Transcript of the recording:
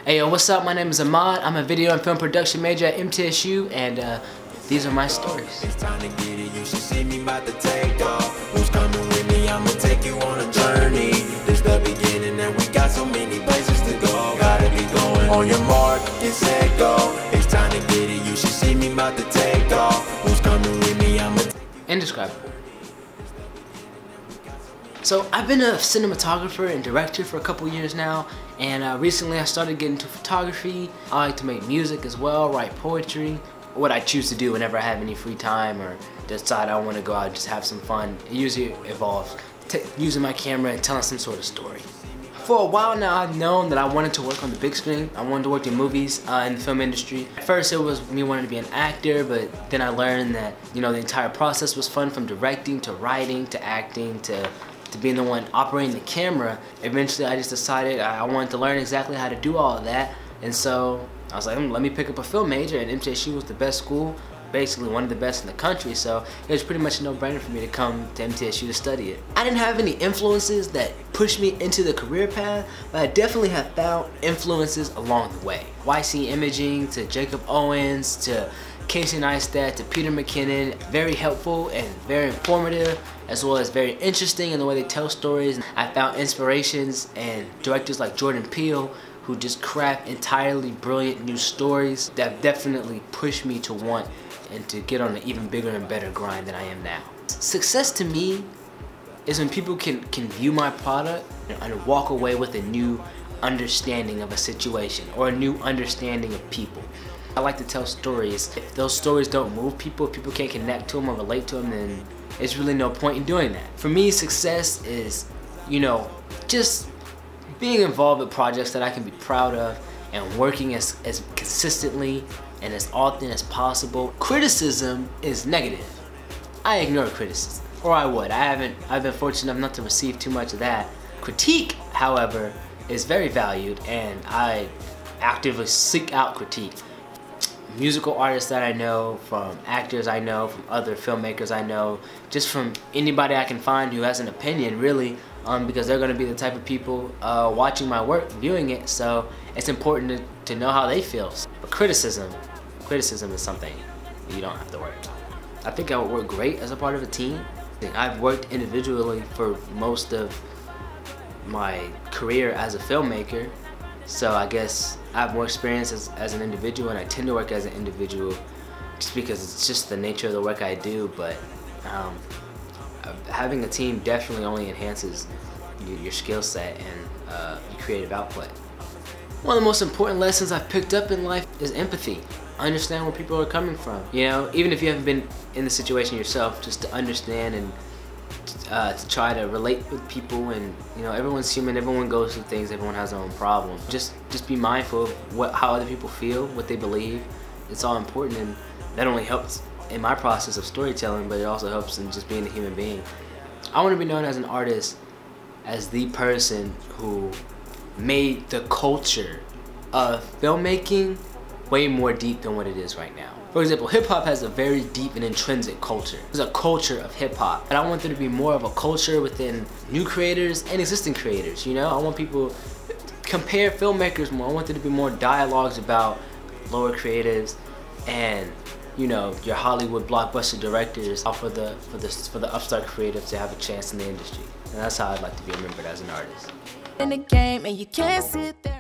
Hey yo, what's up? My name is Ahmad. I'm a video and film production major at MTSU, and these are my stories. It's time to get it, you should see me about to take off. Who's coming with me? I'ma take you on a journey. This the beginning and we got so many places to go. Gotta be going on your mark, get set, go. It's time to get it, you should see me about to take off. Who's coming with me? I'ma Indescribable. So I've been a cinematographer and director for a couple years now, and recently I started getting into photography. I like to make music as well, write poetry. What I choose to do whenever I have any free time or decide I want to go out and just have some fun, it usually involves using my camera and telling some sort of story. For a while now, I've known that I wanted to work on the big screen. I wanted to work in movies, in the film industry. At first it was me wanting to be an actor, but then I learned that, you know, the entire process was fun, from directing to writing to acting to being the one operating the camera. Eventually I just decided I wanted to learn exactly how to do all of that, and so I was like, let me pick up a film major, and MTSU was the best school, basically one of the best in the country, so it was pretty much a no-brainer for me to come to MTSU to study it. I didn't have any influences that pushed me into the career path, but I definitely have found influences along the way. YC Imaging to Jacob Owens to Casey Neistat to Peter McKinnon, very helpful and very informative, as well as very interesting in the way they tell stories. I found inspirations and directors like Jordan Peele, who just craft entirely brilliant new stories that definitely pushed me to want and to get on an even bigger and better grind than I am now. Success to me is when people can view my product and walk away with a new understanding of a situation or a new understanding of people. I like to tell stories. If those stories don't move people, if people can't connect to them or relate to them, then there's really no point in doing that. For me, success is, you know, just being involved with projects that I can be proud of and working as consistently and as often as possible. Criticism is negative. I ignore criticism, or I would. I've been fortunate enough not to receive too much of that. Critique, however, is very valued, and I actively seek out critique. Musical artists that I know, from actors I know, from other filmmakers I know, just from anybody I can find who has an opinion, really, because they're going to be the type of people watching my work, viewing it, so it's important to know how they feel. But criticism is something you don't have to worry about. I think I would work great as a part of a team. I've worked individually for most of my career as a filmmaker, so I guess I have more experience as an individual, and I tend to work as an individual just because it's just the nature of the work I do, but having a team definitely only enhances your skill set and your creative output. One of the most important lessons I've picked up in life is empathy. Understand where people are coming from. You know, even if you haven't been in the situation yourself, just to understand and to try to relate with people. And you know, everyone's human, everyone goes through things, everyone has their own problems. Just be mindful of how other people feel, what they believe. It's all important, and that only helps in my process of storytelling, but it also helps in just being a human being. I want to be known as an artist, as the person who made the culture of filmmaking way more deep than what it is right now. For example, hip-hop has a very deep and intrinsic culture. There's a culture of hip-hop, and I want there to be more of a culture within new creators and existing creators, you know? I want people to compare filmmakers more. I want there to be more dialogues about lower creatives and, you know, your Hollywood blockbuster directors, for the upstart creatives to have a chance in the industry. And that's how I'd like to be remembered as an artist. In the game and you can't sit there.